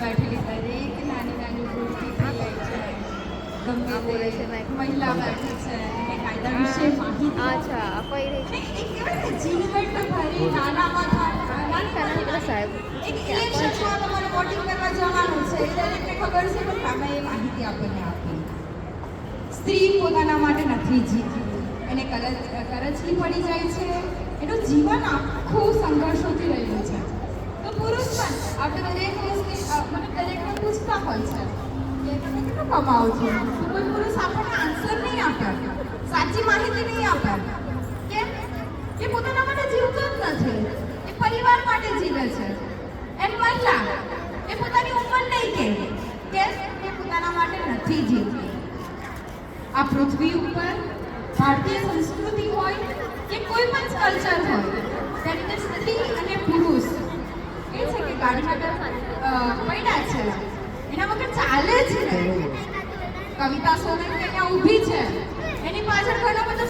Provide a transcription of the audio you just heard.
બેઠેલી દરેક નાની નાની ભૂલથી થઈ ગઈ છે. ગમે તે મહિલા બેઠી છે એને કાયદા વિશે માહિતી અચ્છા કોઈ રહી છે એક કહેવાય ને ઝીણવટ ભરી નાનામાં સાહેબ એક ઇલેક્શનમાં તમારે વોટિંગ કરવા જવાનું છે એ દરેકને ખબર છે પણ સામે એ માહિતી આપણને આપી. સ્ત્રી પોતાના માટે નથી જીતી, એને કરચલી પડી જાય છે, એનું જીવન આખું સંઘર્ષોથી રહેલું છે. તો પુરુષ પણ આપણે દરેક દરેકને પૂછતા હોય છે કે તમે કેટલું કમાવો છો, તો કોઈ પુરુષ આપણને આન્સર નહીં આપે, સાચી માહિતી નહીં આપે. કેમ? એ પોતાના માટે જીવતો જ નથી, એ પરિવાર માટે જીવે છે. એમ મહિલા એ પોતાની ઉંમર નહીં કે એ પોતાના માટે નથી જીવતી. આ પૃથ્વી ઉપર ભારતીય સંસ્કૃતિ હોય કે કોઈ પણ કલ્ચર હોય તેની અંદર સ્ત્રી અને પુરુષ એ છે કે ગાડીમાં પડ્યા છે એના વગર ચાલે જ નહીં. કવિતા સોલંકી અહીંયા ઊભી છે, એની પાછળ ઘણો બધો